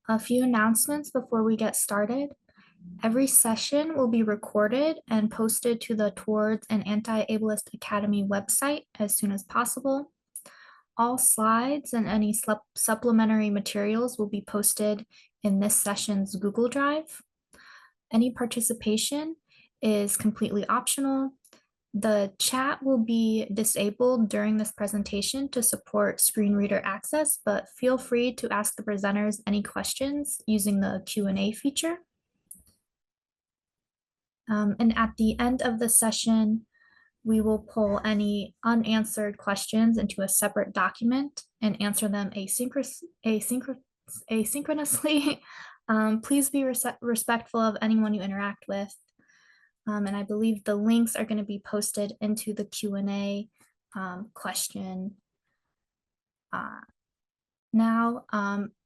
A few announcements before we get started. Every session will be recorded and posted to the Towards an Anti-Ableist Academy website as soon as possible. All slides and any supplementary materials will be posted in this session's Google Drive. Any participation is completely optional. The chat will be disabled during this presentation to support screen reader access, but feel free to ask the presenters any questions using the Q&A feature. And at the end of the session, we will pull any unanswered questions into a separate document and answer them asynchronously. Please be respectful of anyone you interact with. And I believe the links are going to be posted into the Q&A question now.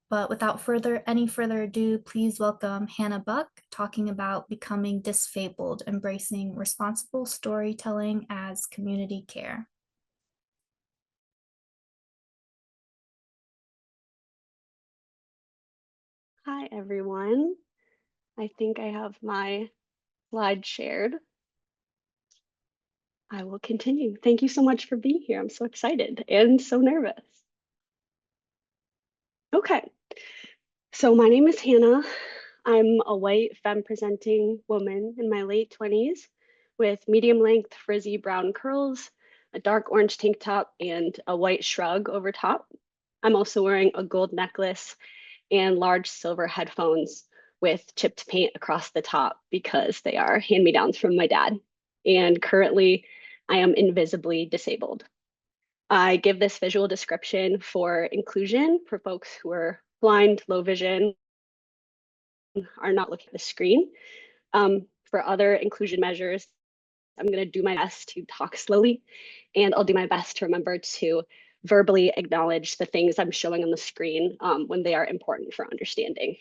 But without any further ado, please welcome Hannah Buck talking about becoming disfabled, embracing responsible storytelling as community care. Hi, everyone. I think I have my slide shared. I will continue. Thank you so much for being here. I'm so excited and so nervous. Okay, so my name is Hannah. I'm a white femme-presenting woman in my late 20s with medium-length frizzy brown curls, a dark orange tank top, and a white shrug over top. I'm also wearing a gold necklace and large silver headphones with chipped paint across the top because they are hand-me-downs from my dad. And currently, I am invisibly disabled. I give this visual description for inclusion for folks who are blind, low vision, are not looking at the screen. For other inclusion measures, I'm going to do my best to talk slowly, and I'll do my best to remember to verbally acknowledge the things I'm showing on the screen when they are important for understanding.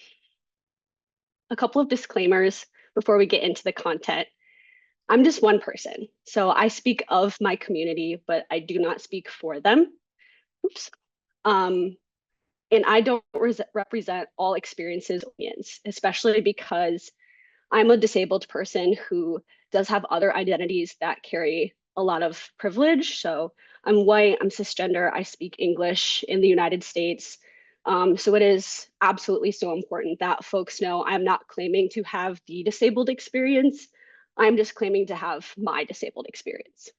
A couple of disclaimers before we get into the content. I'm just one person, so I speak of my community, but I do not speak for them. Oops. And I don't represent all experiences, especially because I'm a disabled person who does have other identities that carry a lot of privilege. So I'm white, I'm cisgender, I speak English in the United States. So it is absolutely so important that folks know I'm not claiming to have the disabled experience. I'm just claiming to have my disabled experience.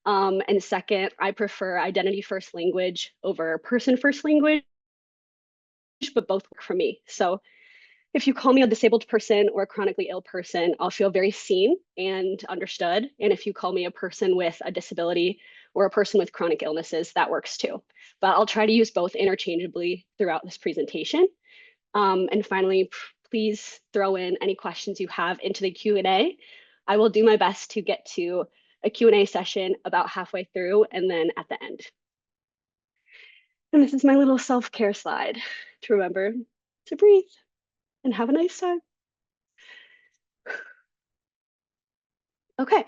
And second, I prefer identity first language over person first language, but both work for me. So if you call me a disabled person or a chronically ill person, I'll feel very seen and understood. And if you call me a person with a disability or a person with chronic illnesses, that works too. But I'll try to use both interchangeably throughout this presentation. And finally, please throw in any questions you have into the Q&A. I will do my best to get to a Q&A session about halfway through and then at the end. And this is my little self-care slide to remember to breathe and have a nice time. Okay,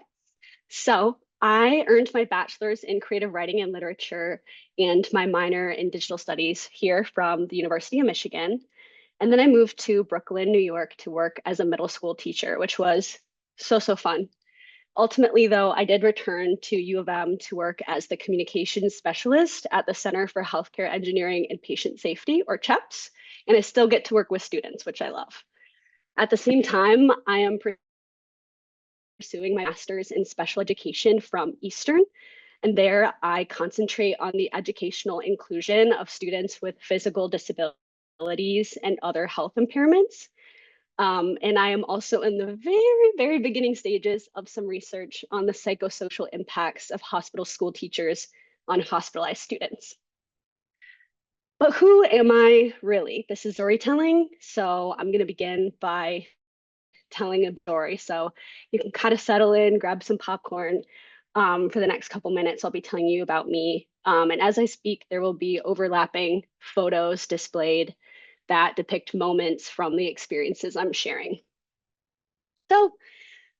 so I earned my bachelor's in creative writing and literature and my minor in digital studies here from the University of Michigan. And then I moved to Brooklyn, New York to work as a middle school teacher, which was so fun. Ultimately, though, I did return to U of M to work as the communications specialist at the Center for Healthcare Engineering and Patient Safety, or CHEPS, and I still get to work with students, which I love. At the same time, I am pursuing my master's in special education from Eastern, and there I concentrate on the educational inclusion of students with physical disabilities and other health impairments. And I am also in the very beginning stages of some research on the psychosocial impacts of hospital school teachers on hospitalized students. But who am I really? This is storytelling, so I'm going to begin by telling a story. So you can kind of settle in, grab some popcorn. For the next couple minutes, I'll be telling you about me. And as I speak, there will be overlapping photos displayed that depict moments from the experiences I'm sharing. So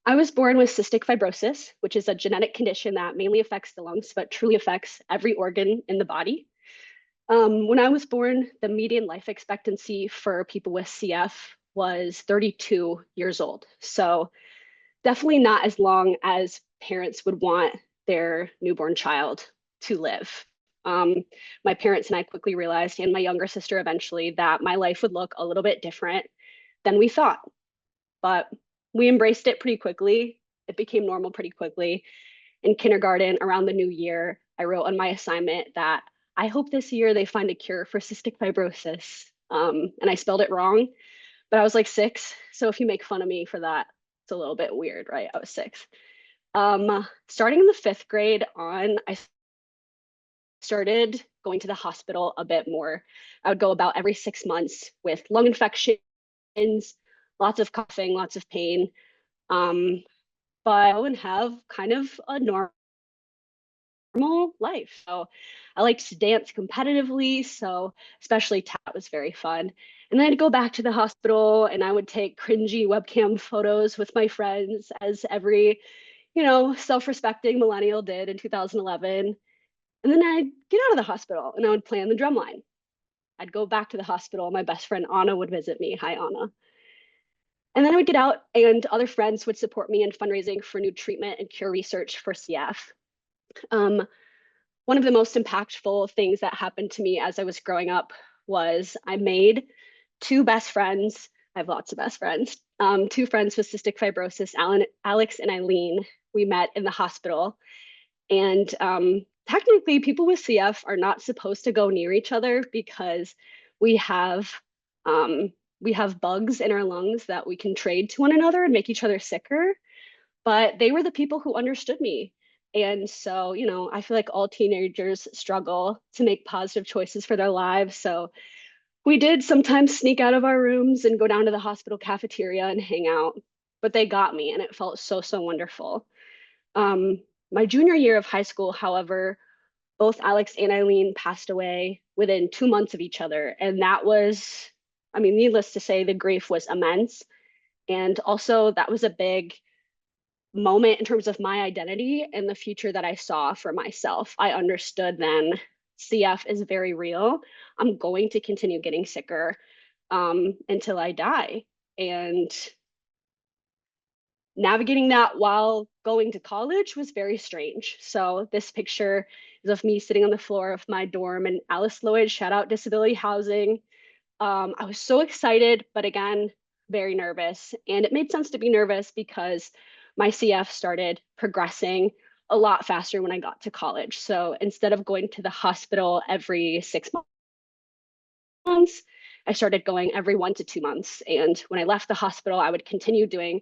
I was born with cystic fibrosis, which is a genetic condition that mainly affects the lungs, but truly affects every organ in the body. When I was born, the median life expectancy for people with CF was 32 years old. So definitely not as long as parents would want their newborn child to live. Um, my parents and I quickly realized, and my younger sister eventually, that my life would look a little bit different than we thought. But we embraced it pretty quickly. It became normal pretty quickly. In kindergarten, around the new year, I wrote on my assignment that I hope this year they find a cure for cystic fibrosis. And I spelled it wrong, but I was like 6. So if you make fun of me for that, it's a little bit weird, right? I was 6. Starting in the 5th grade on, I started going to the hospital a bit more. I would go about every 6 months with lung infections, lots of coughing, lots of pain. Um, but I would have kind of a normal life. So I liked to dance competitively. So especially tap was very fun. And then I'd go back to the hospital and I would take cringy webcam photos with my friends, as every, self-respecting millennial did in 2011. And then I'd get out of the hospital and I would play on the drum line. I'd go back to the hospital. My best friend Anna would visit me. Hi, Anna. And then I would get out and other friends would support me in fundraising for new treatment and cure research for CF. Um, One of the most impactful things that happened to me as I was growing up was I made 2 best friends. I have lots of best friends. 2 friends with cystic fibrosis, Alex and Eileen. We met in the hospital. And technically, people with CF are not supposed to go near each other because we have we have bugs in our lungs that we can trade to one another and make each other sicker. But they were the people who understood me. And so, I feel like all teenagers struggle to make positive choices for their lives. So we did sometimes sneak out of our rooms and go down to the hospital cafeteria and hang out. But they got me, and it felt so, so wonderful. Um, my junior year of high school, however, both Alex and Eileen passed away within 2 months of each other. And that was, I mean, needless to say, the grief was immense. And also, that was a big moment in terms of my identity and the future that I saw for myself. I understood then CF is very real. I'm going to continue getting sicker until I die. And navigating that while going to college was very strange. So this picture is of me sitting on the floor of my dorm in Alice Lloyd, shout out disability housing. I was so excited, but again, very nervous. And it made sense to be nervous because my CF started progressing a lot faster when I got to college. So instead of going to the hospital every 6 months, I started going every 1 to 2 months. And when I left the hospital, I would continue doing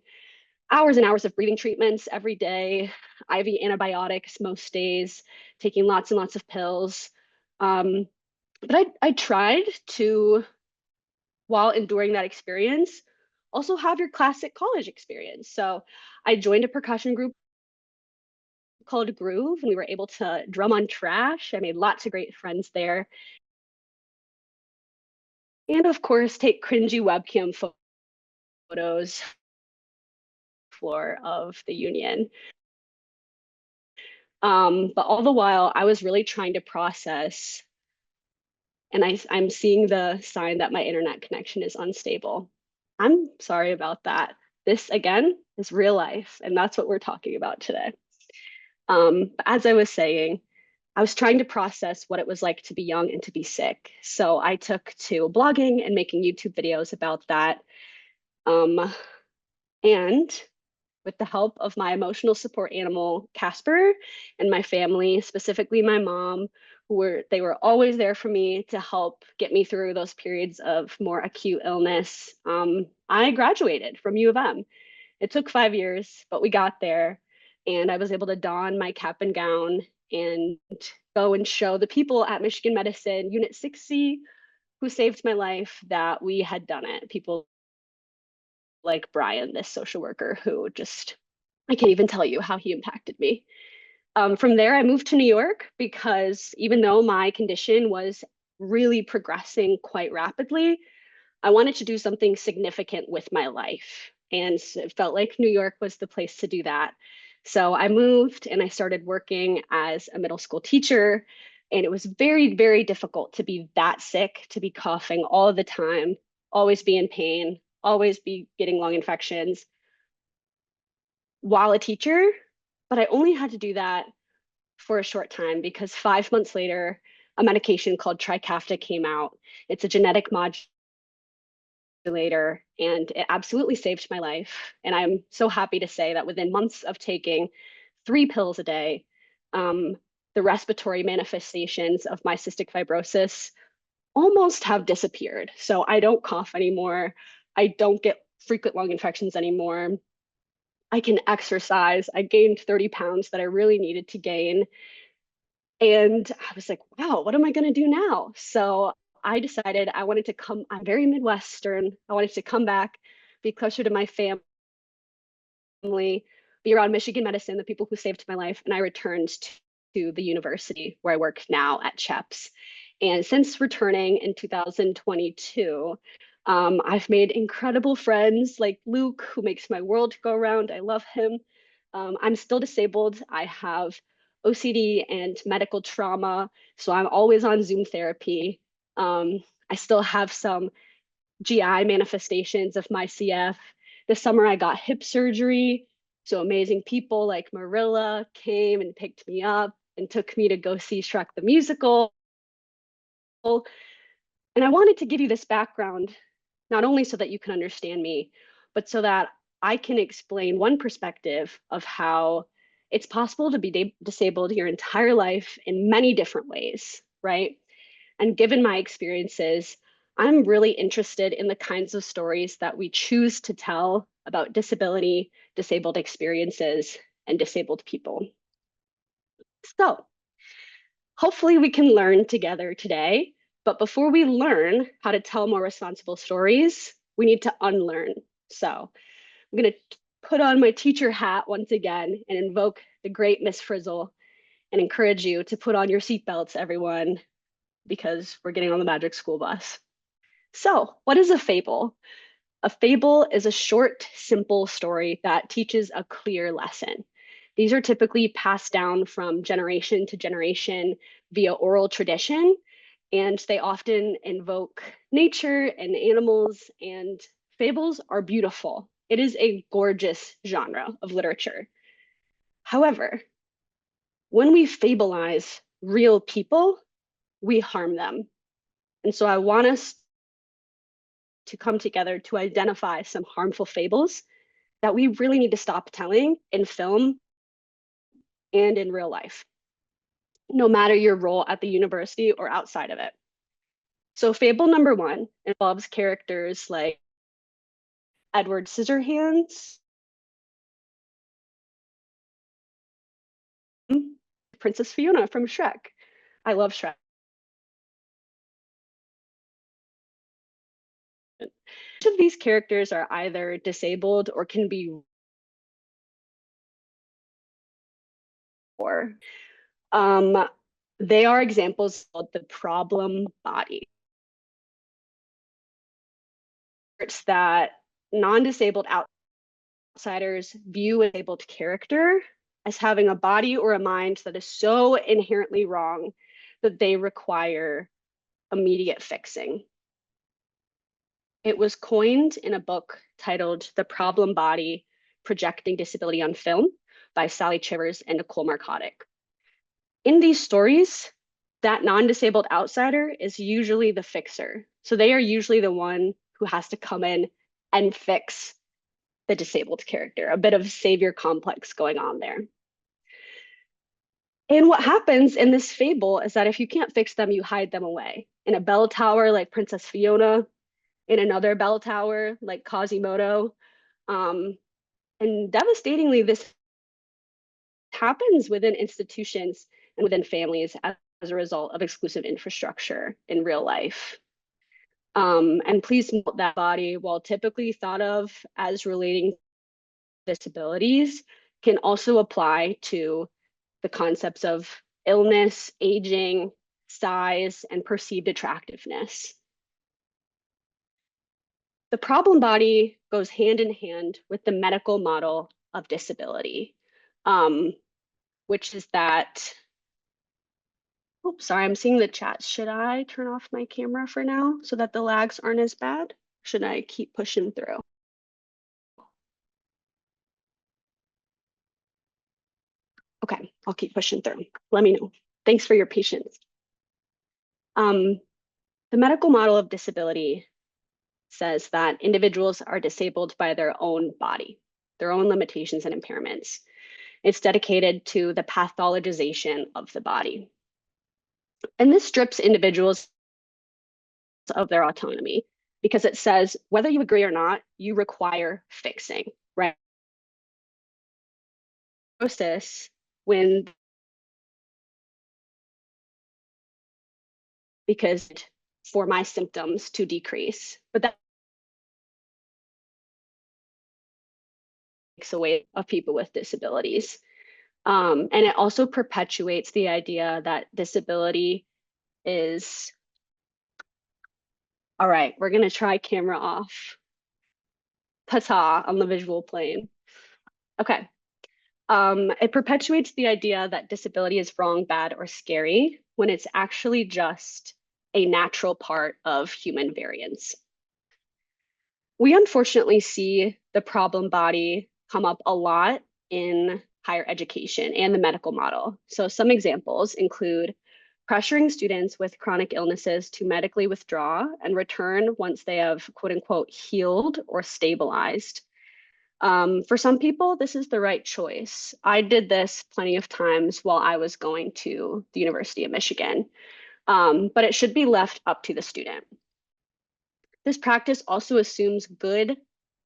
hours and hours of breathing treatments every day, IV antibiotics most days, taking lots and lots of pills. But I tried to, while enduring that experience, also have your classic college experience. So I joined a percussion group called Groove, and we were able to drum on trash. I made lots of great friends there. And of course, take cringy webcam photos floor of the union. But all the while, I was really trying to process, and I'm seeing the sign that my internet connection is unstable. I'm sorry about that. This, again, is real life, and that's what we're talking about today. But as I was saying, I was trying to process what it was like to be young and to be sick. So I took to blogging and making YouTube videos about that. And with the help of my emotional support animal, Casper, and my family, specifically my mom, they were always there for me to help get me through those periods of more acute illness. I graduated from U of M. It took 5 years, but we got there. And I was able to don my cap and gown and go and show the people at Michigan Medicine Unit 6C who saved my life that we had done it. People like Brian, this social worker who just, I can't even tell you how he impacted me. From there, I moved to New York because even though my condition was really progressing quite rapidly, I wanted to do something significant with my life. And it felt like New York was the place to do that. So I moved and I started working as a middle school teacher. And it was very, very difficult to be that sick, to be coughing all the time, always be in pain, always be getting lung infections while a teacher. But I only had to do that for a short time because 5 months later, a medication called Trikafta came out. It's a genetic modulator, and it absolutely saved my life. And I'm so happy to say that within months of taking 3 pills a day, um, the respiratory manifestations of my cystic fibrosis almost have disappeared. So I don't cough anymore. I don't get frequent lung infections anymore. I can exercise. I gained 30 pounds that I really needed to gain. And I was like, wow, what am I going to do now? So I decided I wanted to come, I'm very Midwestern. I wanted to come back, be closer to my family, be around Michigan medicine, the people who saved my life. And I returned to the university where I work now at CHEPS. And since returning in 2022, I've made incredible friends like Luke, who makes my world go round. I love him. I'm still disabled. I have OCD and medical trauma, so I'm always on Zoom therapy. I still have some GI manifestations of my CF. This summer, I got hip surgery. So amazing people like Marilla came and picked me up and took me to go see Shrek the Musical. And I wanted to give you this background, not only so that you can understand me, but so that I can explain one perspective of how it's possible to be disabled your entire life in many different ways, right? And given my experiences, I'm really interested in the kinds of stories that we choose to tell about disability, disabled experiences, and disabled people. So hopefully we can learn together today. But before we learn how to tell more responsible stories, we need to unlearn. So I'm going to put on my teacher hat once again and invoke the great Miss Frizzle and encourage you to put on your seatbelts, everyone, because we're getting on the magic school bus. So, what is a fable? A fable is a short, simple story that teaches a clear lesson. These are typically passed down from generation to generation via oral tradition, and they often invoke nature and animals, and fables are beautiful. It is a gorgeous genre of literature. However, when we fableize real people, we harm them. And so I want us to come together to identify some harmful fables that we really need to stop telling in film and in real life, no matter your role at the university or outside of it. So fable number one involves characters like Edward Scissorhands, Princess Fiona from Shrek. I love Shrek. Each of these characters are either disabled or can be poor. They are examples of the problem body. It's that non-disabled outsiders view a disabled character as having a body or a mind that is so inherently wrong that they require immediate fixing. It was coined in a book titled The Problem Body: Projecting Disability on Film by Sally Chivers and Nicole Marcotic. In these stories, that non-disabled outsider is usually the fixer. So they are usually the one who has to come in and fix the disabled character, a bit of savior complex going on there. And what happens in this fable is that if you can't fix them, you hide them away in a bell tower like Princess Fiona, in another bell tower like Quasimodo. And devastatingly, this happens within institutions and within families as a result of exclusive infrastructure in real life. And please note that body, while typically thought of as relating to disabilities, can also apply to the concepts of illness, aging, size, and perceived attractiveness. The problem body goes hand in hand with the medical model of disability, which is that, Oops, sorry, I'm seeing the chat. Should I turn off my camera for now so that the lags aren't as bad? Should I keep pushing through? Okay, I'll keep pushing through. Let me know. Thanks for your patience. The medical model of disability says that individuals are disabled by their own body, their own limitations and impairments. It's dedicated to the pathologization of the body. And this strips individuals of their autonomy because it says, whether you agree or not, you require fixing, right? When because for my symptoms to decrease, but that takes away of people with disabilities. And it also perpetuates the idea that disability is, all right, we're gonna try camera off. Ta-ta on the visual plane. Okay. It perpetuates the idea that disability is wrong, bad, or scary when it's actually just a natural part of human variance. We unfortunately see the problem body come up a lot in higher education and the medical model. So some examples include pressuring students with chronic illnesses to medically withdraw and return once they have quote unquote healed or stabilized. For some people, this is the right choice. I did this plenty of times while I was going to the University of Michigan, but it should be left up to the student. This practice also assumes good,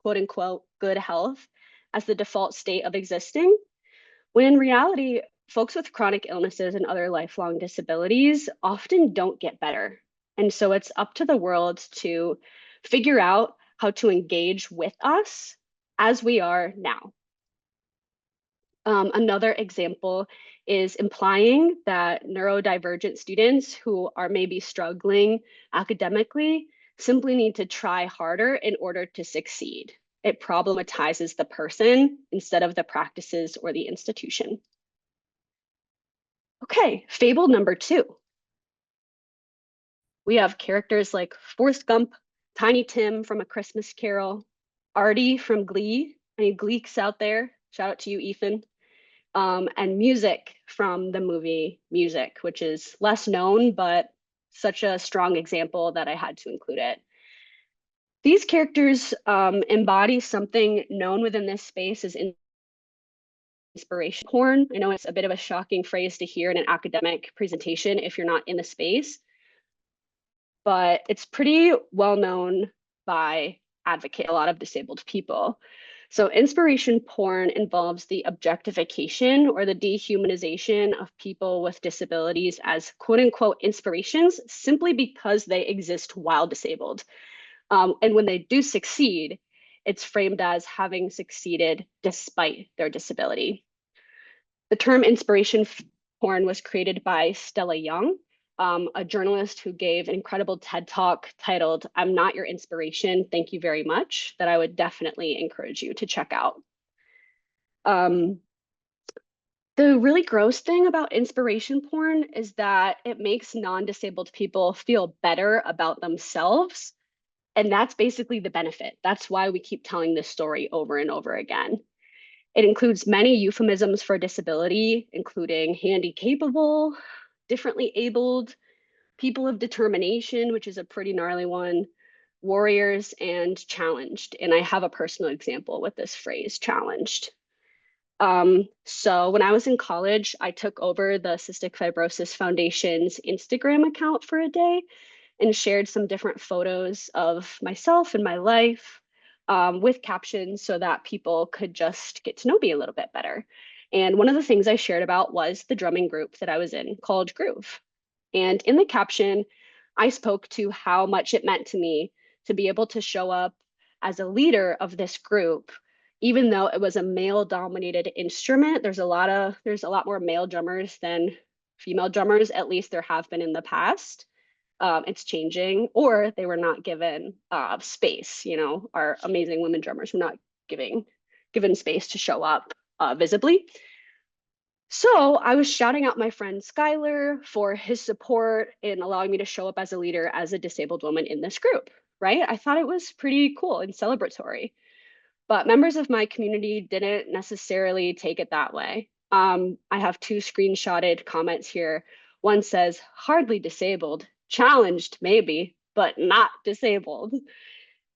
quote unquote, good health as the default state of existing, when in reality, folks with chronic illnesses and other lifelong disabilities often don't get better. And so it's up to the world to figure out how to engage with us as we are now. Another example is implying that neurodivergent students who are maybe struggling academically simply need to try harder in order to succeed. It problematizes the person instead of the practices or the institution. Okay, fable number 2. We have characters like Forrest Gump, Tiny Tim from A Christmas Carol, Artie from Glee. Any Gleeks out there? Shout out to you, Ethan. And music from the movie Music, which is less known, but such a strong example that I had to include it. These characters embody something known within this space as inspiration porn. I know it's a bit of a shocking phrase to hear in an academic presentation if you're not in the space, but it's pretty well known by a lot of disabled people. So inspiration porn involves the objectification or the dehumanization of people with disabilities as quote unquote inspirations simply because they exist while disabled. And when they do succeed, it's framed as having succeeded despite their disability. The term inspiration porn was created by Stella Young, a journalist who gave an incredible TED Talk titled, "I'm Not Your Inspiration, Thank You Very Much," that I would definitely encourage you to check out. The really gross thing about inspiration porn is that it makes non-disabled people feel better about themselves. And that's basically the benefit. That's why we keep telling this story over and over again. It includes many euphemisms for disability, including handy capable, differently abled, people of determination, which is a pretty gnarly one, warriors, and challenged. And I have a personal example with this phrase, challenged. So when I was in college, I took over the Cystic Fibrosis Foundation's Instagram account for a day and shared some different photos of myself and my life with captions so that people could just get to know me a little bit better. And one of the things I shared about was the drumming group that I was in called Groove. And in the caption, I spoke to how much it meant to me to be able to show up as a leader of this group, even though it was a male-dominated instrument. There's a lot more male drummers than female drummers, at least there have been in the past. It's changing, or they were not given space. You know, our amazing women drummers were not given space to show up visibly. So I was shouting out my friend Skylar for his support in allowing me to show up as a leader as a disabled woman in this group, right? I thought it was pretty cool and celebratory. But members of my community didn't necessarily take it that way. I have two screenshotted comments here. One says, hardly disabled, challenged maybe, but not disabled.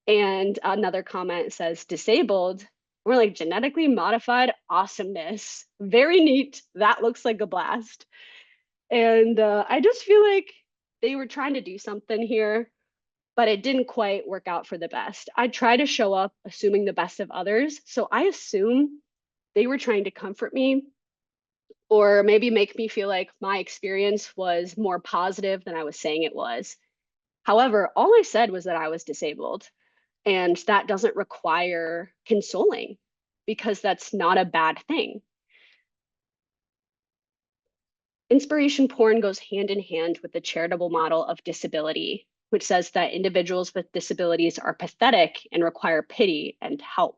And another comment says, disabled, we're like genetically modified awesomeness. Very neat. That looks like a blast. And I just feel like they were trying to do something here, but it didn't quite work out for the best. I try to show up assuming the best of others. So I assume they were trying to comfort me or maybe make me feel like my experience was more positive than I was saying it was. However, all I said was that I was disabled, and that doesn't require consoling because that's not a bad thing. Inspiration porn goes hand in hand with the charitable model of disability, which says that individuals with disabilities are pathetic and require pity and help.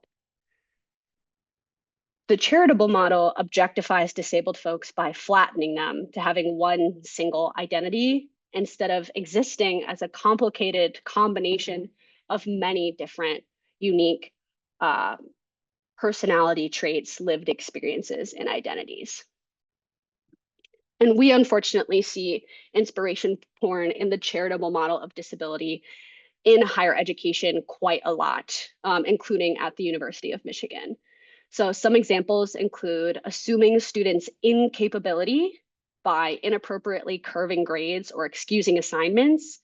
The charitable model objectifies disabled folks by flattening them to having one single identity instead of existing as a complicated combination of many different unique personality traits, lived experiences, and identities. And we unfortunately see inspiration porn in the charitable model of disability in higher education quite a lot, including at the University of Michigan. So some examples include assuming students' incapability by inappropriately curving grades or excusing assignments,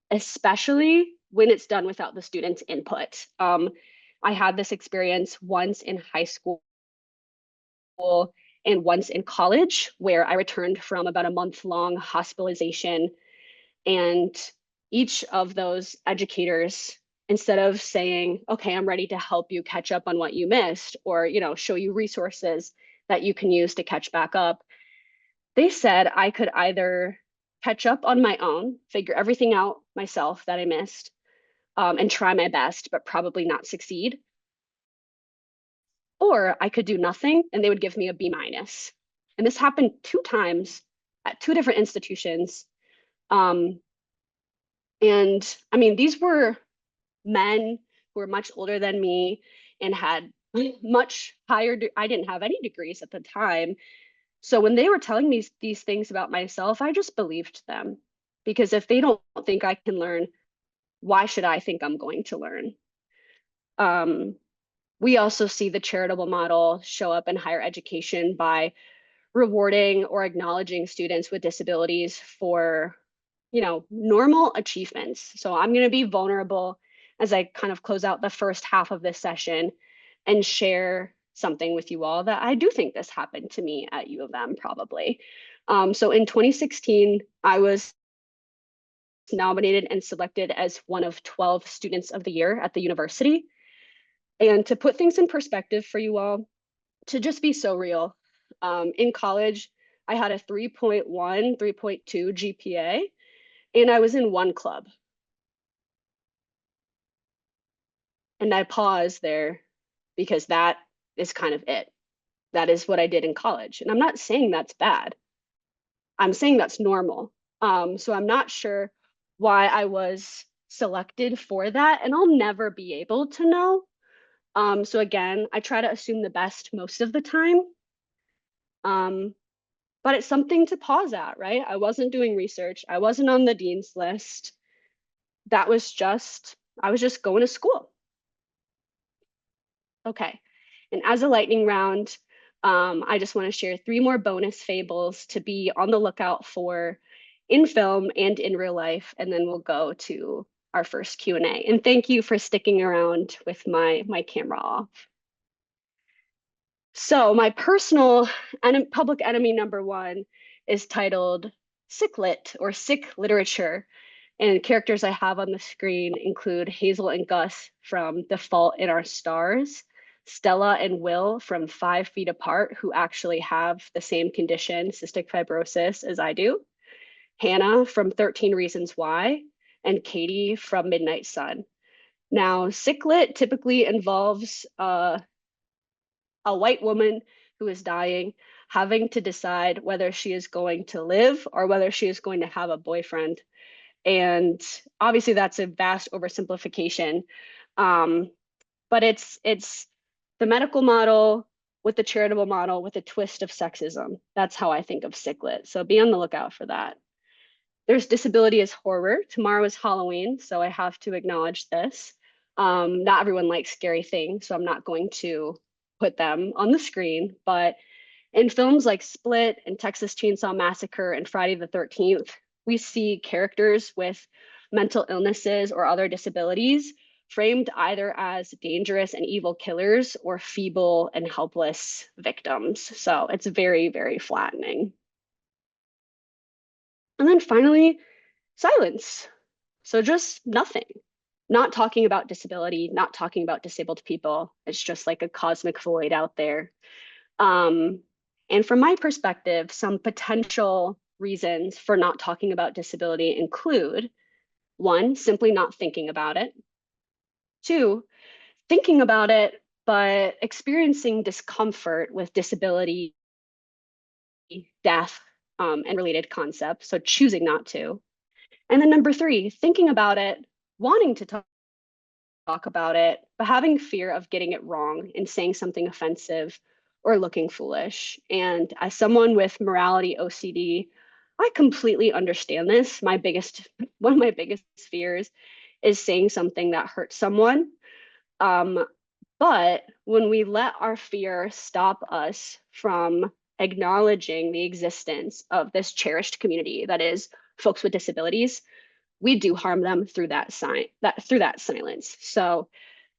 especially when it's done without the student's input. I had this experience once in high school and once in college, where I returned from about a month-long hospitalization. And each of those educators, instead of saying, okay, I'm ready to help you catch up on what you missed, or show you resources that you can use to catch back up, they said I could either catch up on my own, figure everything out myself that I missed, and try my best, but probably not succeed, or I could do nothing and they would give me a B minus. And this happened 2 times at 2 different institutions. Um, and I mean, these were men who were much older than me and had much higher, I didn't have any degrees at the time. So when they were telling me these things about myself, I just believed them. Because if they don't think I can learn, why should I think I'm going to learn? We also see the charitable model show up in higher education by rewarding or acknowledging students with disabilities for, normal achievements. So I'm going to be vulnerable as I kind of close out the first half of this session and share something with you all that I do think this happened to me at U of M probably. So in 2016, I was nominated and selected as one of 12 students of the year at the university. And to put things in perspective for you all, to just be so real, in college, I had a 3.1, 3.2 GPA, and I was in one club. And I pause there because that is kind of it. That is what I did in college. And I'm not saying that's bad. I'm saying that's normal. So I'm not sure why I was selected for that, and I'll never be able to know. So again, I try to assume the best most of the time. But it's something to pause at, right? I wasn't doing research. I wasn't on the dean's list. I was just going to school. Okay. And as a lightning round, I just want to share 3 more bonus fables to be on the lookout for in film and in real life, and then we'll go to our first Q&A. And thank you for sticking around with my camera off. So my personal and public enemy number 1 is titled Sick Lit or Sick Literature. And characters I have on the screen include Hazel and Gus from The Fault in Our Stars, Stella and Will from 5 Feet Apart, who actually have the same condition, cystic fibrosis, as I do, Hannah from 13 Reasons Why, and Katie from Midnight Sun. Now, sick lit typically involves a white woman who is dying. having to decide whether she is going to live or whether she is going to have a boyfriend. And obviously that's a vast oversimplification. Um, but it's the medical model with the charitable model with a twist of sexism. That's how I think of Ciclet. So be on the lookout for that. There's disability as horror. Tomorrow is Halloween, so I have to acknowledge this. Not everyone likes scary things, so I'm not going to put them on the screen. But in films like Split and Texas Chainsaw Massacre and Friday the 13th, we see characters with mental illnesses or other disabilities framed either as dangerous and evil killers or feeble and helpless victims. So it's very, very flattening. And then finally, silence. So just nothing. Not talking about disability, not talking about disabled people. It's just like a cosmic void out there. Um, and from my perspective, some potential reasons for not talking about disability include one, simply not thinking about it. Two, thinking about it, but experiencing discomfort with disability, death, and related concepts. So choosing not to. And then number three, thinking about it, wanting to talk about it, but having fear of getting it wrong and saying something offensive or looking foolish. And as someone with morality OCD, I completely understand this. One of my biggest fears is saying something that hurts someone. Um, but when we let our fear stop us from acknowledging the existence of this cherished community that is folks with disabilities, we do harm them through that silence. So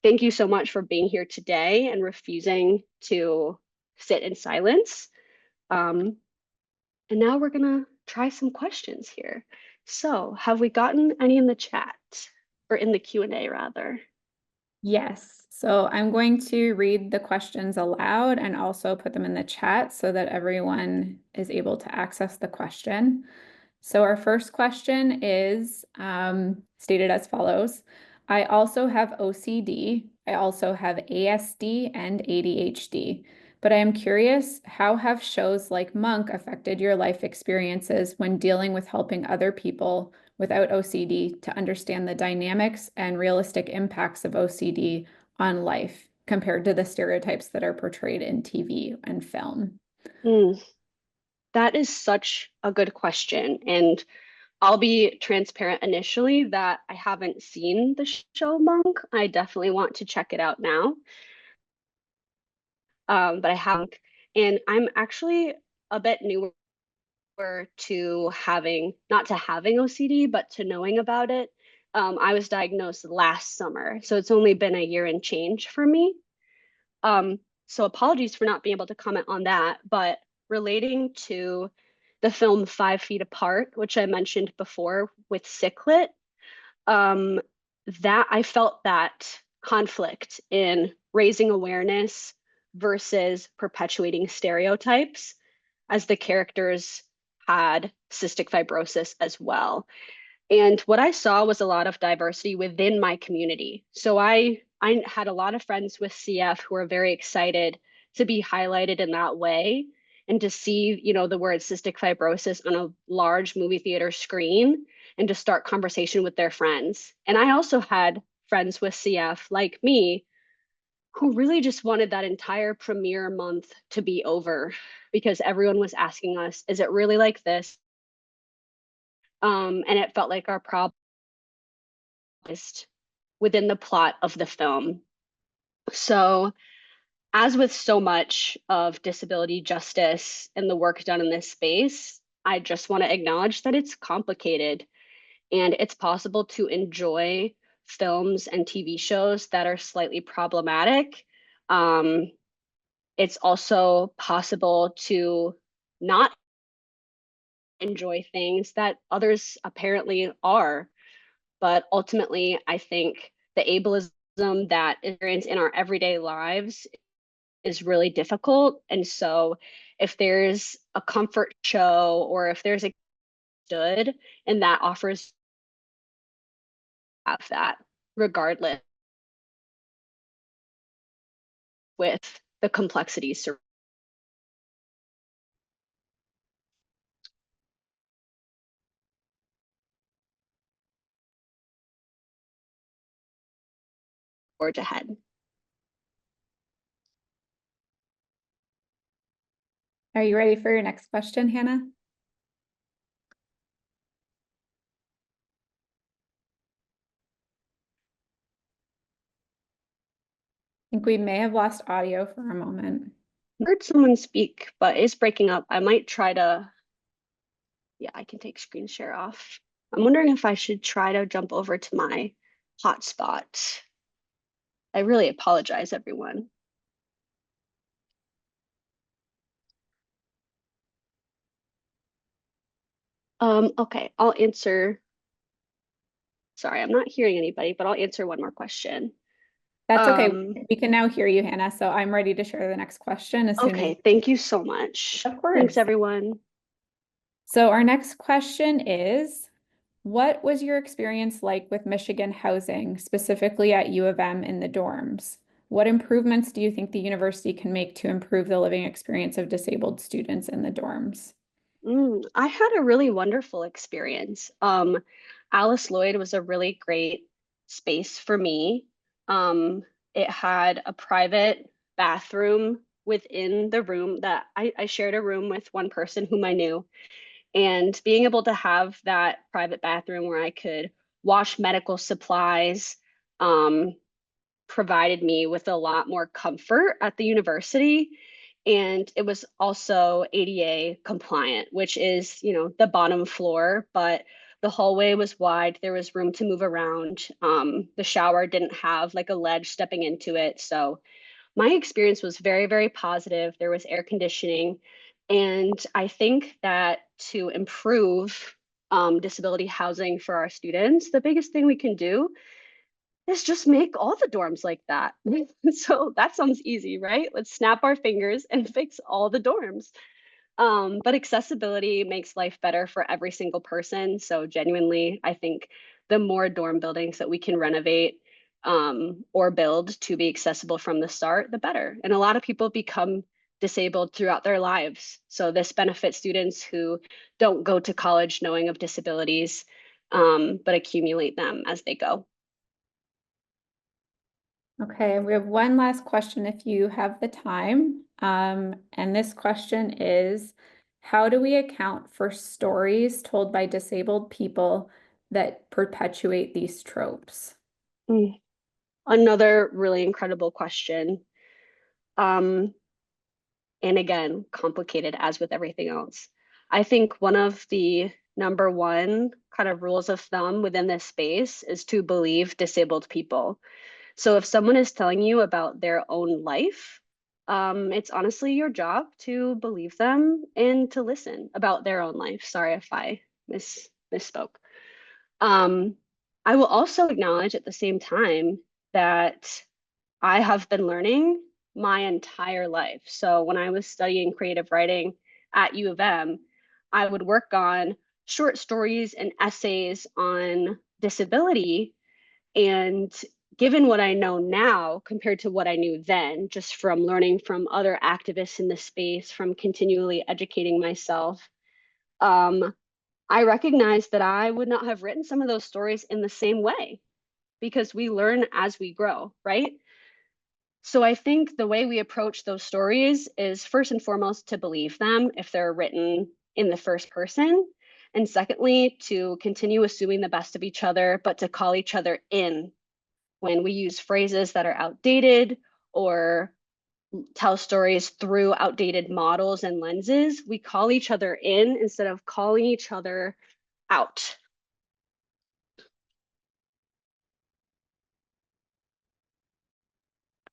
thank you so much for being here today and refusing to sit in silence. And now we're gonna try some questions here. So have we gotten any in the chat or in the Q&A rather? Yes. So I'm going to read the questions aloud and also put them in the chat so that everyone is able to access the question. So our first question is stated as follows. I also have OCD. I also have ASD and ADHD. But I am curious, how have shows like Monk affected your life experiences when dealing with helping other people without OCD to understand the dynamics and realistic impacts of OCD on life compared to the stereotypes that are portrayed in TV and film? Mm, that is such a good question. And I'll be transparent initially that I haven't seen the show Monk. I definitely want to check it out now. But I haven't. And I'm actually a bit newer to not to having OCD, but to knowing about it. I was diagnosed last summer, so it's only been a year and change for me. So apologies for not being able to comment on that, but relating to the film 5 Feet Apart, which I mentioned before with Ciclet, um, that I felt that conflict in raising awareness versus perpetuating stereotypes as the characters had cystic fibrosis as well. And what I saw was a lot of diversity within my community. So I had a lot of friends with CF who are very excited to be highlighted in that way and to see, the word cystic fibrosis on a large movie theater screen and to start conversation with their friends. And I also had friends with CF like me who really just wanted that entire premiere month to be over because everyone was asking us, is it really like this? And it felt like our problem was within the plot of the film. So, as with so much of disability justice and the work done in this space, I just want to acknowledge that it's complicated and it's possible to enjoy films and TV shows that are slightly problematic. It's also possible to not enjoy things that others apparently are. But ultimately, I think the ableism that is experienced in our everyday lives is really difficult. And so if there's a comfort show or if there's a good and that offers have that regardless with the complexities forge ahead. Are you ready for your next question, Hannah? I think we may have lost audio for a moment. I heard someone speak, but it's breaking up. I might try to, yeah, I can take screen share off. I'm wondering if I should try to jump over to my hotspot. I really apologize, everyone. Okay, I'll answer. Sorry, I'm not hearing anybody, but I'll answer one more question. That's okay. We can now hear you, Hannah. So I'm ready to share the next question as soon as. Okay, thank you so much. Of course. Thanks, everyone. So our next question is, what was your experience like with Michigan housing, specifically at U of M in the dorms? What improvements do you think the university can make to improve the living experience of disabled students in the dorms? I had a really wonderful experience. Alice Lloyd was a really great space for me. It had a private bathroom within the room that I shared a room with one person whom I knew. And being able to have that private bathroom where I could wash medical supplies, provided me with a lot more comfort at the university. And it was also ADA compliant, which is, the bottom floor, but the hallway was wide. There was room to move around. The shower didn't have like a ledge stepping into it. So my experience was very, very positive. There was air conditioning. And I think that to improve disability housing for our students, the biggest thing we can do is just make all the dorms like that. So that sounds easy, right? Let's snap our fingers and fix all the dorms. But accessibility makes life better for every single person. So genuinely, I think the more dorm buildings that we can renovate or build to be accessible from the start, the better. And a lot of people become disabled throughout their lives. So this benefits students who don't go to college knowing of disabilities, but accumulate them as they go. Okay, we have one last question if you have the time. And this question is, how do we account for stories told by disabled people that perpetuate these tropes? Another really incredible question. And again, complicated as with everything else. I think one of the number one kind of rules of thumb within this space is to believe disabled people. So if someone is telling you about their own life, it's honestly your job to believe them and to listen about their own life. Sorry if I misspoke. I will also acknowledge at the same time that I have been learning my entire life. So when I was studying creative writing at U of M, I would work on short stories and essays on disability. And given what I know now compared to what I knew then, just from learning from other activists in the space, from continually educating myself, I recognized that I would not have written some of those stories in the same way because we learn as we grow, right? So I think the way we approach those stories is first and foremost to believe them if they're written in the first person. And secondly, to continue assuming the best of each other, but to call each other in when we use phrases that are outdated or tell stories through outdated models and lenses. We call each other in instead of calling each other out.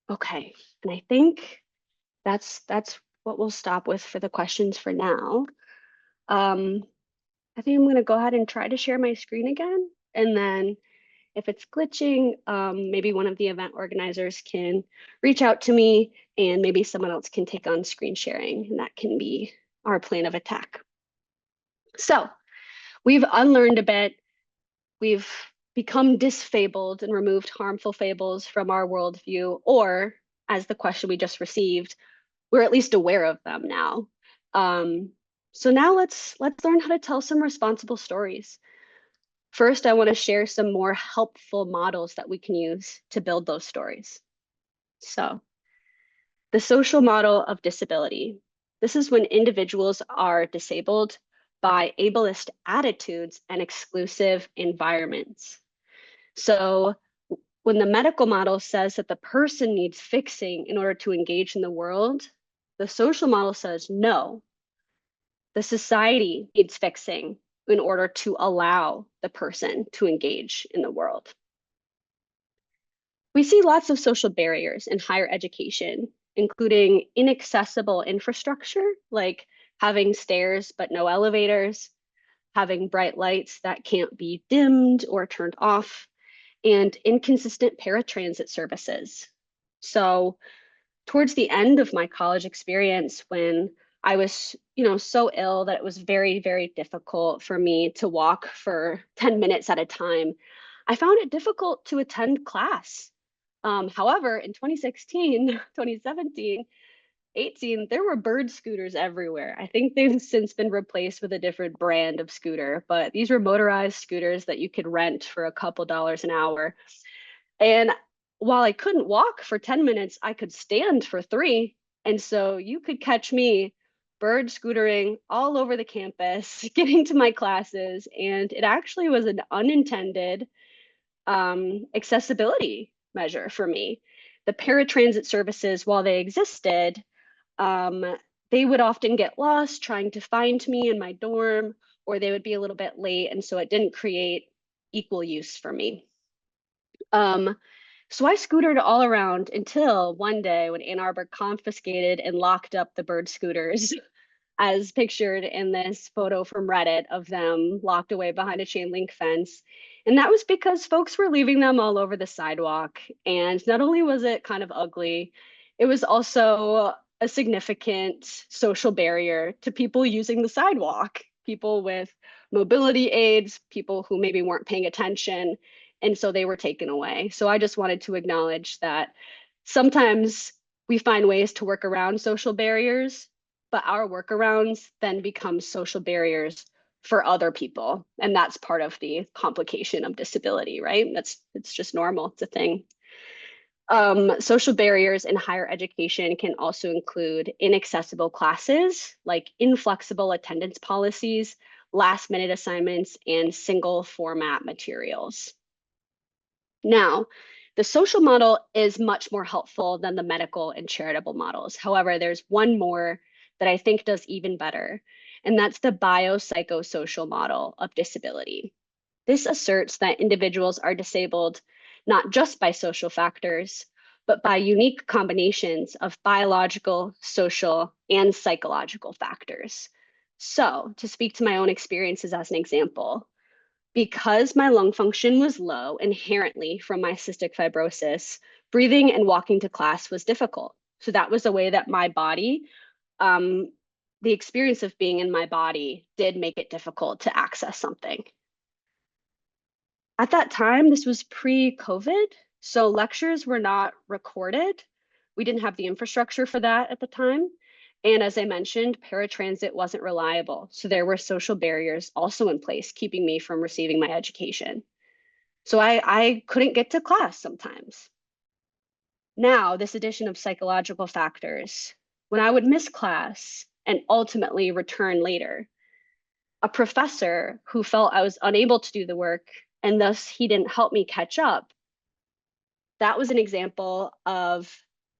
Okay, and I think that's what we'll stop with for the questions for now. I think I'm going to go ahead and try to share my screen again, and then if it's glitching, maybe one of the event organizers can reach out to me, and maybe someone else can take on screen sharing, and that can be our plan of attack. So we've unlearned a bit. We've become disfabled and removed harmful fables from our worldview, or as the question we just received, we're at least aware of them now. So now let's learn how to tell some responsible stories. First, I want to share some more helpful models that we can use to build those stories. So, the social model of disability. This is when individuals are disabled by ableist attitudes and exclusive environments. So, when the medical model says that the person needs fixing in order to engage in the world, the social model says no, the society needs fixing in order to allow the person to engage in the world. We see lots of social barriers in higher education, including inaccessible infrastructure, like having stairs but no elevators, having bright lights that can't be dimmed or turned off, and inconsistent paratransit services. So towards the end of my college experience, when I was, so ill that it was very, very difficult for me to walk for 10 minutes at a time, I found it difficult to attend class. However, in 2016, 2017, 18, there were bird scooters everywhere. I think they've since been replaced with a different brand of scooter, but these were motorized scooters that you could rent for a couple dollars an hour. And while I couldn't walk for 10 minutes, I could stand for 3. And so you could catch me bird scootering all over the campus, getting to my classes. And it actually was an unintended accessibility measure for me. The paratransit services, while they existed, they would often get lost trying to find me in my dorm, or they would be a little bit late. And so it didn't create equal use for me. So I scootered all around until one day when Ann Arbor confiscated and locked up the bird scooters, as pictured in this photo from Reddit of them locked away behind a chain link fence. And that was because folks were leaving them all over the sidewalk. And not only was it kind of ugly, it was also a significant social barrier to people using the sidewalk, people with mobility aids, people who maybe weren't paying attention. And so they were taken away. So I just wanted to acknowledge that sometimes we find ways to work around social barriers, but our workarounds then become social barriers for other people. And that's part of the complication of disability, right? It's just normal, it's a thing. Social barriers in higher education can also include inaccessible classes, like inflexible attendance policies, last minute assignments, and single format materials. Now, the social model is much more helpful than the medical and charitable models. However, there's one more that I think does even better, and that's the biopsychosocial model of disability. This asserts that individuals are disabled not just by social factors, but by unique combinations of biological, social, and psychological factors. So, to speak to my own experiences as an example, because my lung function was low inherently from my cystic fibrosis, breathing and walking to class was difficult. So that was a way that my body, the experience of being in my body did make it difficult to access something. At that time, this was pre-COVID, so lectures were not recorded. We didn't have the infrastructure for that at the time. And as I mentioned, paratransit wasn't reliable. So there were social barriers also in place, keeping me from receiving my education. So I couldn't get to class sometimes. Now, this addition of psychological factors, when I would miss class and ultimately return later, a professor who felt I was unable to do the work and thus he didn't help me catch up, that was an example of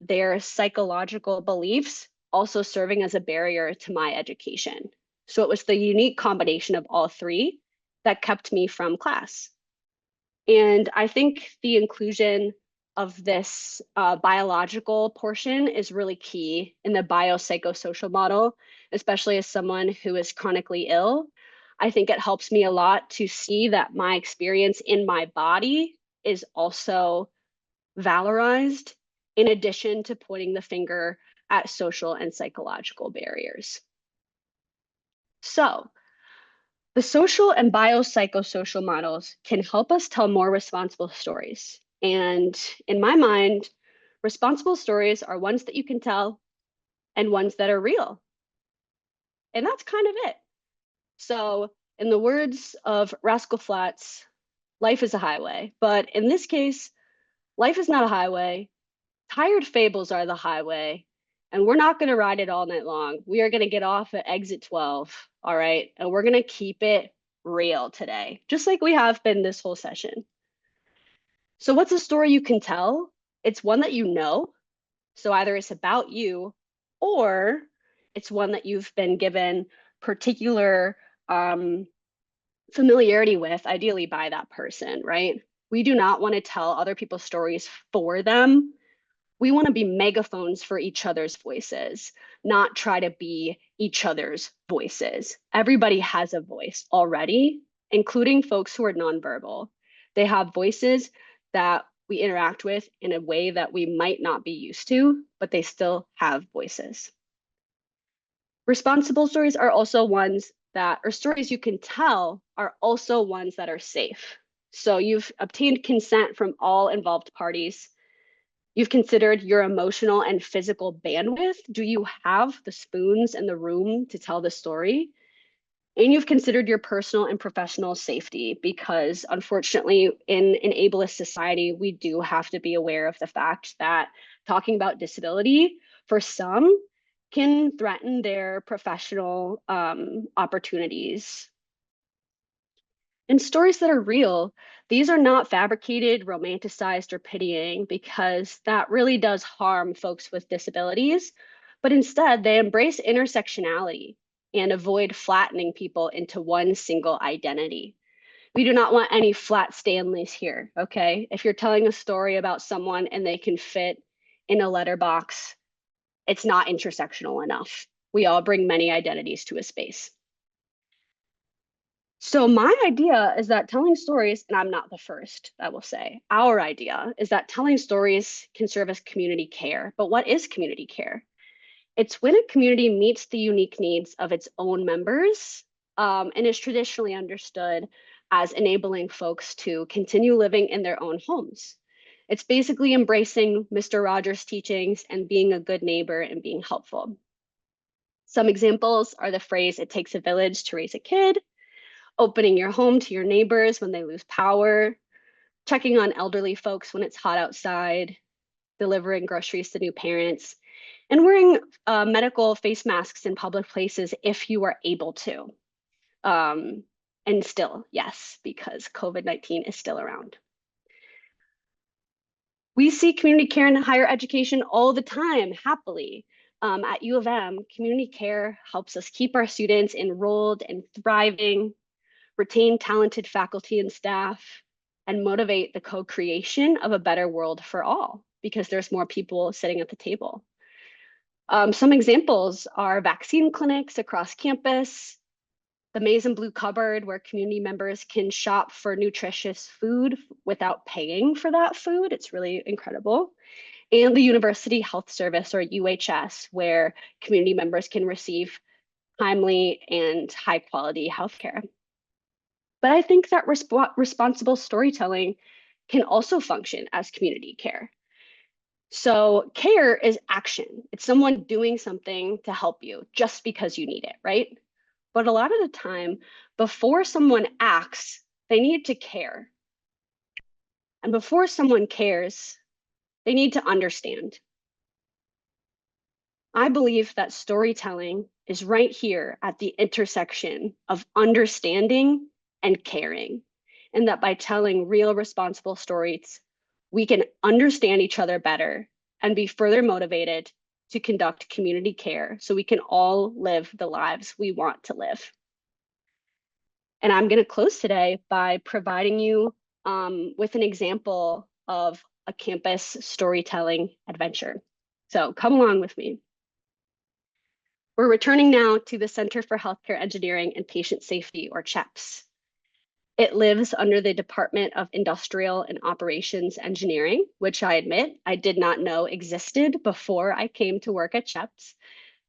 their psychological beliefs also serving as a barrier to my education. So it was the unique combination of all 3 that kept me from class. And I think the inclusion of this biological portion is really key in the biopsychosocial model, especially as someone who is chronically ill. I think it helps me a lot to see that my experience in my body is also valorized, in addition to pointing the finger at social and psychological barriers. So, the social and biopsychosocial models can help us tell more responsible stories. And in my mind, responsible stories are ones that you can tell and ones that are real. And that's kind of it. So in the words of Rascal Flatts, life is a highway. But in this case, life is not a highway. Tired fables are the highway. And we're not going to ride it all night long. We are going to get off at exit 12. All right. And we're going to keep it real today, just like we have been this whole session. So, what's a story you can tell? It's one that you know. So, either it's about you or it's one that you've been given particular familiarity with, ideally by that person, right? We do not want to tell other people's stories for them. We want to be megaphones for each other's voices, not try to be each other's voices. Everybody has a voice already, including folks who are nonverbal. They have voices that we interact with in a way that we might not be used to, but they still have voices. Responsible stories are also ones that, or stories you can tell, are also ones that are safe. So you've obtained consent from all involved parties. You've considered your emotional and physical bandwidth. Do you have the spoons and the room to tell the story? And you've considered your personal and professional safety, because unfortunately, in an ableist society, we do have to be aware of the fact that talking about disability for some can threaten their professional opportunities. And stories that are real, these are not fabricated, romanticized, or pitying, because that really does harm folks with disabilities. But instead, they embrace intersectionality and avoid flattening people into one single identity. We do not want any flat Stanleys here, okay? If you're telling a story about someone and they can fit in a letterbox, it's not intersectional enough. We all bring many identities to a space. So my idea is that telling stories, and I'm not the first, I will say, our idea is that telling stories can serve as community care. But what is community care? It's when a community meets the unique needs of its own members, and is traditionally understood as enabling folks to continue living in their own homes. It's basically embracing Mr. Rogers' teachings and being a good neighbor and being helpful. Some examples are the phrase, "It takes a village to raise a kid," opening your home to your neighbors when they lose power, checking on elderly folks when it's hot outside, delivering groceries to new parents, and wearing medical face masks in public places if you are able to. And still, yes, because COVID-19 is still around. We see community care in higher education all the time, happily. At U of M, community care helps us keep our students enrolled and thriving, retain talented faculty and staff, and motivate the co-creation of a better world for all, because there's more people sitting at the table. Some examples are vaccine clinics across campus, the maize and blue cupboard where community members can shop for nutritious food without paying for that food. It's really incredible. And the University Health Service, or UHS, where community members can receive timely and high quality healthcare. But I think that responsible storytelling can also function as community care. So care is action. It's someone doing something to help you just because you need it, right? But a lot of the time, before someone acts, they need to care. And before someone cares, they need to understand. I believe that storytelling is right here at the intersection of understanding and caring, and that by telling real, responsible stories, we can understand each other better and be further motivated to conduct community care so we can all live the lives we want to live. And I'm going to close today by providing you with an example of a campus storytelling adventure. So come along with me. We're returning now to the Center for Healthcare Engineering and Patient Safety, or CHEPS. It lives under the Department of Industrial and Operations Engineering, which I admit I did not know existed before I came to work at CHEPS.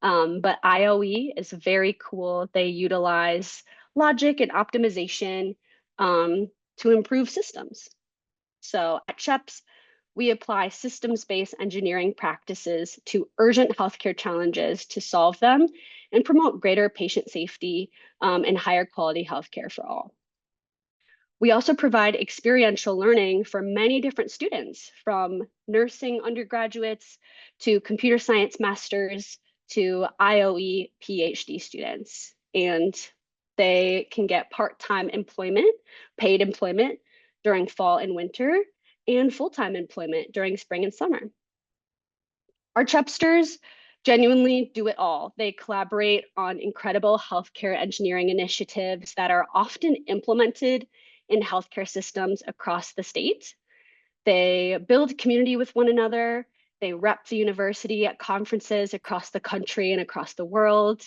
But IOE is very cool. They utilize logic and optimization to improve systems. So at CHEPS, we apply systems-based engineering practices to urgent healthcare challenges to solve them and promote greater patient safety and higher quality healthcare for all. We also provide experiential learning for many different students, from nursing undergraduates to computer science masters to IOE PhD students. And they can get part-time employment, paid employment during fall and winter, and full-time employment during spring and summer. Our Chepsters genuinely do it all. They collaborate on incredible healthcare engineering initiatives that are often implemented in healthcare systems across the state. They build community with one another. They rep the university at conferences across the country and across the world.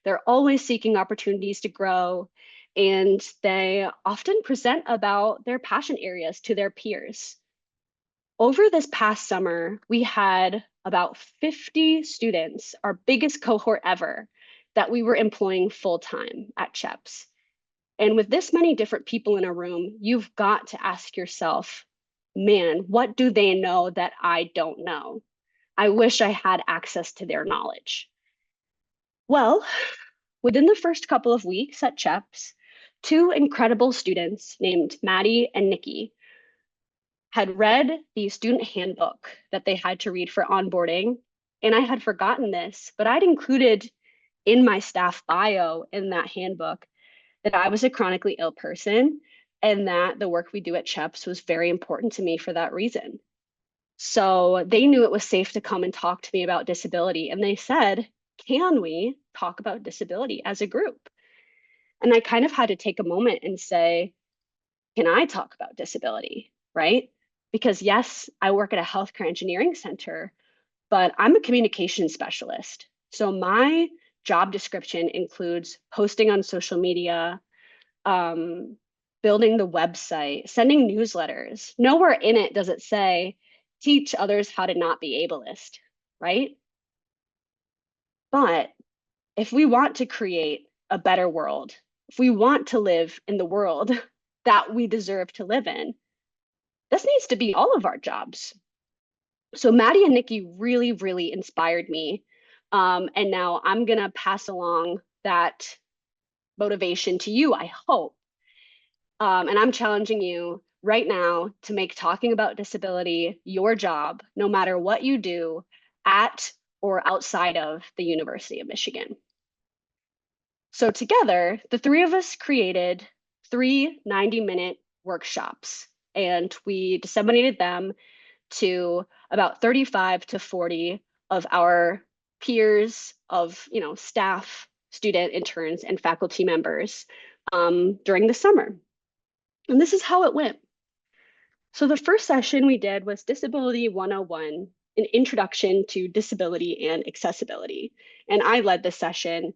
They're always seeking opportunities to grow, and they often present about their passion areas to their peers. Over this past summer, we had about 50 students, our biggest cohort ever, that we were employing full-time at CHEPS. And with this many different people in a room, you've got to ask yourself, man, what do they know that I don't know? I wish I had access to their knowledge. Well, within the first couple of weeks at CHEPS, two incredible students named Maddie and Nikki had read the student handbook that they had to read for onboarding. And I had forgotten this, but I'd included in my staff bio in that handbook that I was a chronically ill person and that the work we do at CHEPS was very important to me for that reason. So they knew it was safe to come and talk to me about disability. And they said, can we talk about disability as a group? And I kind of had to take a moment and say, can I talk about disability, right? Because yes, I work at a healthcare engineering center, but I'm a communication specialist. So my job description includes posting on social media, building the website, sending newsletters. Nowhere in it does it say, teach others how to not be ableist, right? But if we want to create a better world, if we want to live in the world that we deserve to live in, this needs to be all of our jobs. So Maddie and Nikki really, really inspired me. And now I'm gonna pass along that motivation to you, I hope. And I'm challenging you right now to make talking about disability your job, no matter what you do at or outside of the University of Michigan. So together, the three of us created 3 90-minute workshops, and we disseminated them to about 35 to 40 of our peers of staff, student interns, and faculty members during the summer. And this is how it went. So the first session we did was Disability 101, an introduction to disability and accessibility. And I led this session.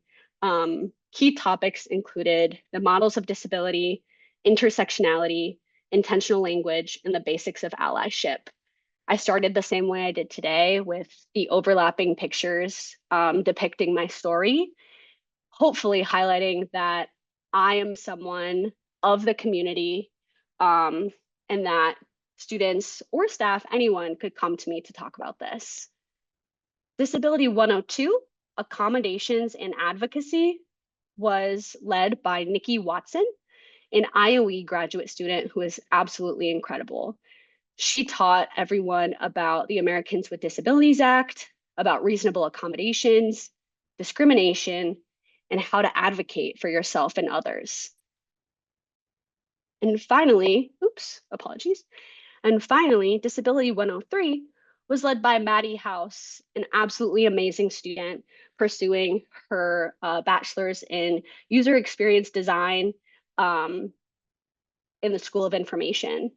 Key topics included the models of disability, intersectionality, intentional language, and the basics of allyship. I started the same way I did today, with the overlapping pictures depicting my story, hopefully highlighting that I am someone of the community, and that students or staff, anyone, could come to me to talk about this. Disability 102, accommodations and advocacy, was led by Nikki Watson, an IOE graduate student who is absolutely incredible. She taught everyone about the Americans with Disabilities Act, about reasonable accommodations, discrimination, and how to advocate for yourself and others. And finally, Disability 103 was led by Maddie House, an absolutely amazing student pursuing her bachelor's in user experience design in the School of Information.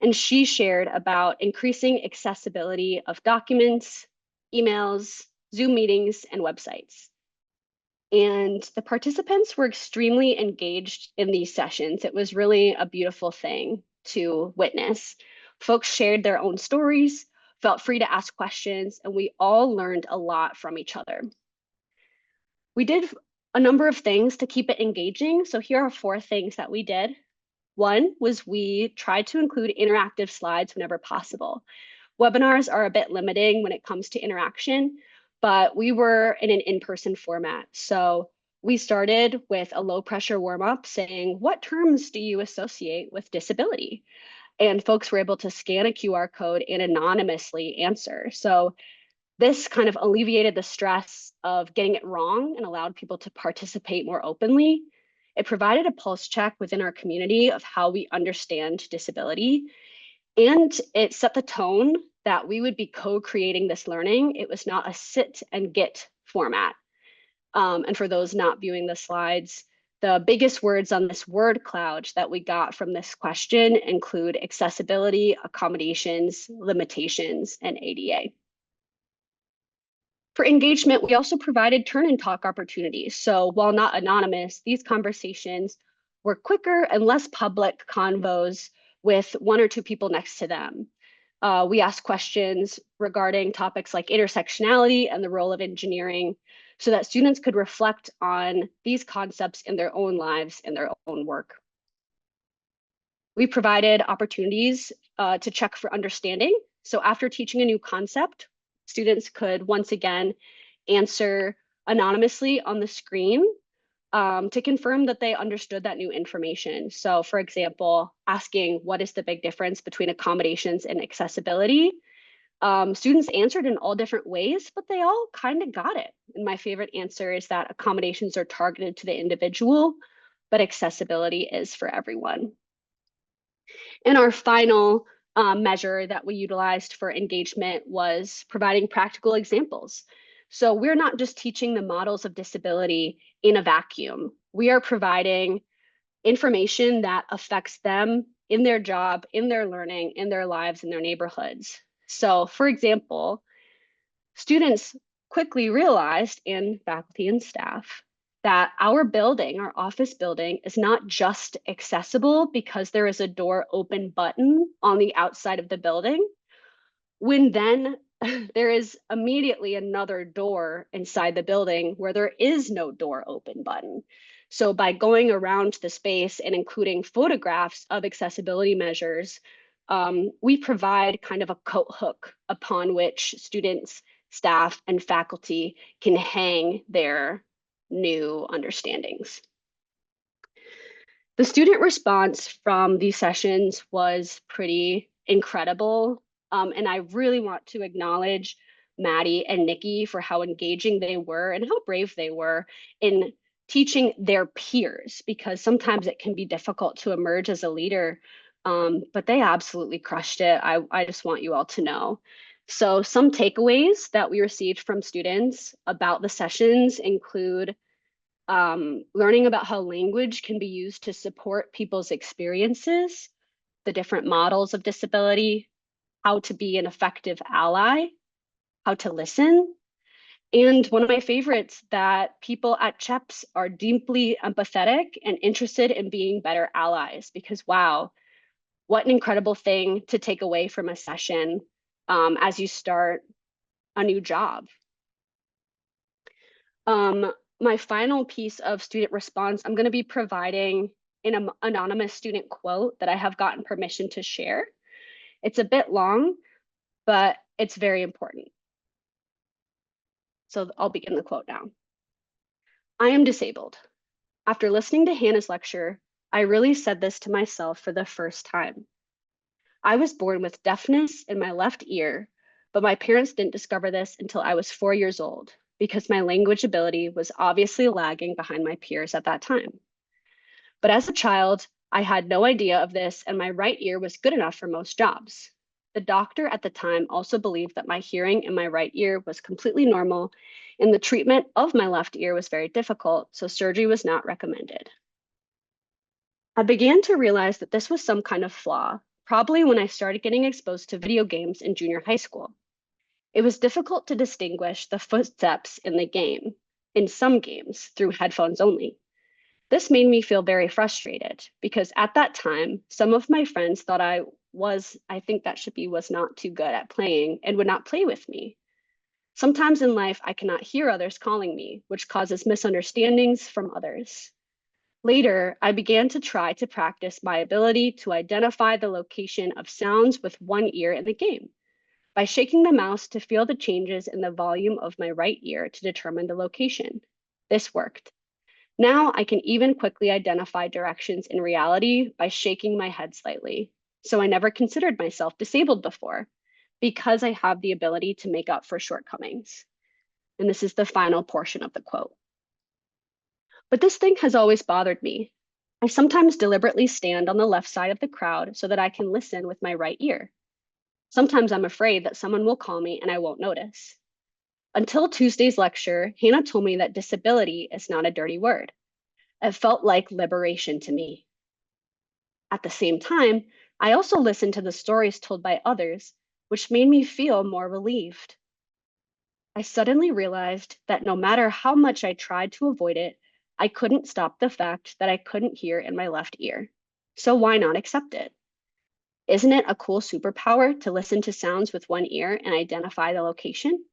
And she shared about increasing accessibility of documents, emails, Zoom meetings, and websites. And the participants were extremely engaged in these sessions. It was really a beautiful thing to witness. Folks shared their own stories, felt free to ask questions, and we all learned a lot from each other. We did a number of things to keep it engaging. So here are 4 things that we did. One was we tried to include interactive slides whenever possible. Webinars are a bit limiting when it comes to interaction, but we were in an in-person format. So we started with a low pressure warm-up saying, what terms do you associate with disability? And folks were able to scan a QR code and anonymously answer. So this kind of alleviated the stress of getting it wrong and allowed people to participate more openly. It provided a pulse check within our community of how we understand disability. And it set the tone that we would be co-creating this learning. It was not a sit and get format. And for those not viewing the slides, the biggest words on this word cloud that we got from this question include accessibility, accommodations, limitations, and ADA. For engagement, we also provided turn and talk opportunities. So while not anonymous, these conversations were quicker and less public convos with one or two people next to them. We asked questions regarding topics like intersectionality and the role of engineering so that students could reflect on these concepts in their own lives and their own work. We provided opportunities to check for understanding. So after teaching a new concept, students could once again answer anonymously on the screen to confirm that they understood that new information. So for example, asking what is the big difference between accommodations and accessibility? Students answered in all different ways, but they all kind of got it. And my favorite answer is that accommodations are targeted to the individual, but accessibility is for everyone. And our final measure that we utilized for engagement was providing practical examples. So we're not just teaching the models of disability in a vacuum. We are providing information that affects them in their job, in their learning, in their lives, in their neighborhoods. So for example, students quickly realized, and faculty and staff, that our building, our office building, is not just accessible because there is a door open button on the outside of the building, when then there is immediately another door inside the building where there is no door open button. So by going around the space and including photographs of accessibility measures, we provide kind of a coat hook upon which students, staff, and faculty can hang their new understandings. The student response from these sessions was pretty incredible. And I really want to acknowledge Maddie and Nikki for how engaging they were and how brave they were in teaching their peers, because sometimes it can be difficult to emerge as a leader, but they absolutely crushed it. I just want you all to know. So some takeaways that we received from students about the sessions include learning about how language can be used to support people's experiences, the different models of disability, how to be an effective ally, how to listen. And one of my favorites, that people at CHEPS are deeply empathetic and interested in being better allies, because wow, what an incredible thing to take away from a session as you start a new job. My final piece of student response, I'm going to be providing an anonymous student quote that I have gotten permission to share. It's a bit long, but it's very important. So I'll begin the quote now. I am disabled. After listening to Hannah's lecture, I really said this to myself for the first time. I was born with deafness in my left ear, but my parents didn't discover this until I was 4 years old, because my language ability was obviously lagging behind my peers at that time. But as a child, I had no idea of this, and my right ear was good enough for most jobs. The doctor at the time also believed that my hearing in my right ear was completely normal, and the treatment of my left ear was very difficult, so surgery was not recommended. I began to realize that this was some kind of flaw, probably when I started getting exposed to video games in junior high school. It was difficult to distinguish the footsteps in the game, in some games, through headphones only. This made me feel very frustrated because at that time, some of my friends thought I was not too good at playing and would not play with me. Sometimes in life, I cannot hear others calling me, which causes misunderstandings from others. Later, I began to try to practice my ability to identify the location of sounds with one ear in the game. by shaking the mouse to feel the changes in the volume of my right ear to determine the location. This worked. Now I can even quickly identify directions in reality by shaking my head slightly. So I never considered myself disabled before because I have the ability to make up for shortcomings. And this is the final portion of the quote. But this thing has always bothered me. I sometimes deliberately stand on the left side of the crowd so that I can listen with my right ear. Sometimes I'm afraid that someone will call me and I won't notice. Until Tuesday's lecture, Hannah told me that disability is not a dirty word. It felt like liberation to me. At the same time, I also listened to the stories told by others, which made me feel more relieved. I suddenly realized that no matter how much I tried to avoid it, I couldn't stop the fact that I couldn't hear in my left ear. So why not accept it? Isn't it a cool superpower to listen to sounds with one ear and identify the location?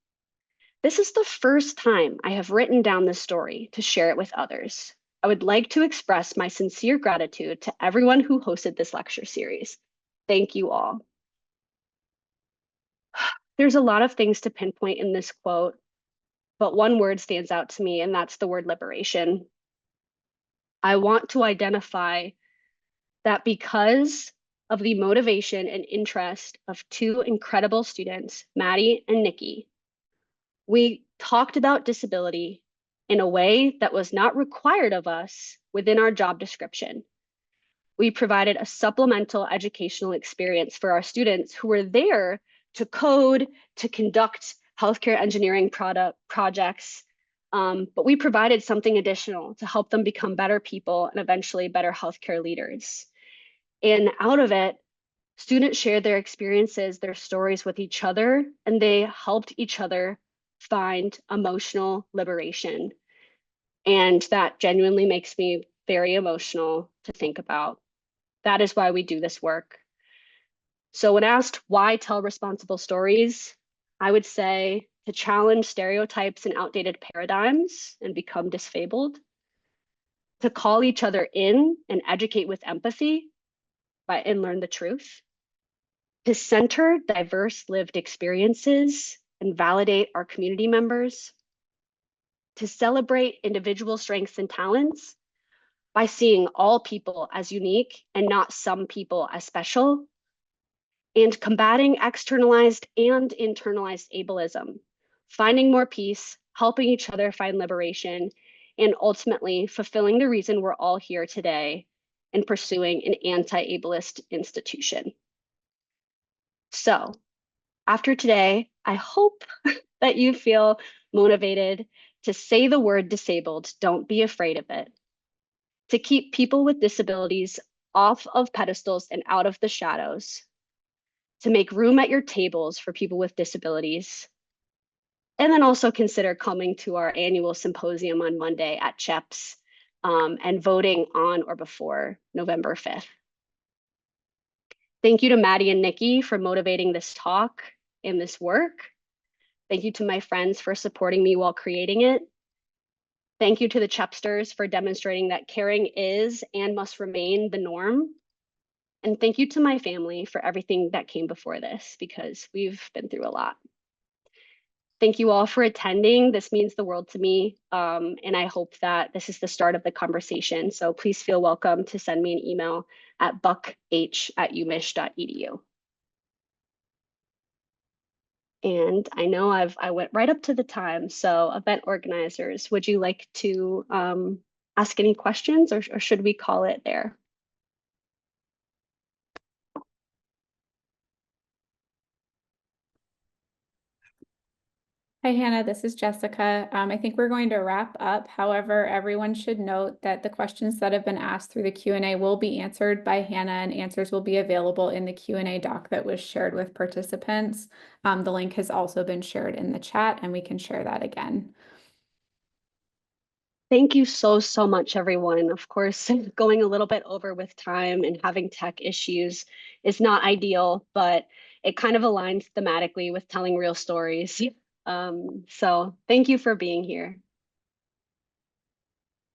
This is the first time I have written down this story to share it with others. I would like to express my sincere gratitude to everyone who hosted this lecture series. Thank you all. There's a lot of things to pinpoint in this quote, but one word stands out to me, and that's the word liberation. I want to identify that because of the motivation and interest of two incredible students, Maddie and Nikki, we talked about disability in a way that was not required of us within our job description. We provided a supplemental educational experience for our students who were there to code, to conduct healthcare engineering projects, but we provided something additional to help them become better people and eventually better healthcare leaders. And out of it, students shared their experiences, their stories with each other, and they helped each other find emotional liberation. And that genuinely makes me very emotional to think about. That is why we do this work. So when asked why tell responsible stories, I would say to challenge stereotypes and outdated paradigms and become disfabled, to call each other in and educate with empathy and learn the truth, to center diverse lived experiences and validate our community members, to celebrate individual strengths and talents by seeing all people as unique and not some people as special, and combating externalized and internalized ableism, finding more peace, helping each other find liberation, and ultimately fulfilling the reason we're all here today and pursuing an anti-ableist institution. So after today, I hope that you feel motivated to say the word disabled. Don't be afraid of it. To keep people with disabilities off of pedestals and out of the shadows. To make room at your tables for people with disabilities. And then also consider coming to our annual symposium on Monday at CHEPS and voting on or before November 5th. Thank you to Maddie and Nikki for motivating this talk and this work. Thank you to my friends for supporting me while creating it. Thank you to the Chepsters for demonstrating that caring is and must remain the norm. And thank you to my family for everything that came before this, because we've been through a lot. Thank you all for attending. This means the world to me. And I hope that this is the start of the conversation. So please feel welcome to send me an email at buckh@umich.edu. And I know I went right up to the time. So event organizers, would you like to ask any questions, or should we call it there? Hi, Hannah, this is Jessica. I think we're going to wrap up. However, everyone should note that the questions that have been asked through the Q&A will be answered by Hannah, and answers will be available in the Q&A doc that was shared with participants. The link has also been shared in the chat, and we can share that again. Thank you so much, everyone. Of course, going a little bit over with time and having tech issues is not ideal, but it kind of aligns thematically with telling real stories. So thank you for being here.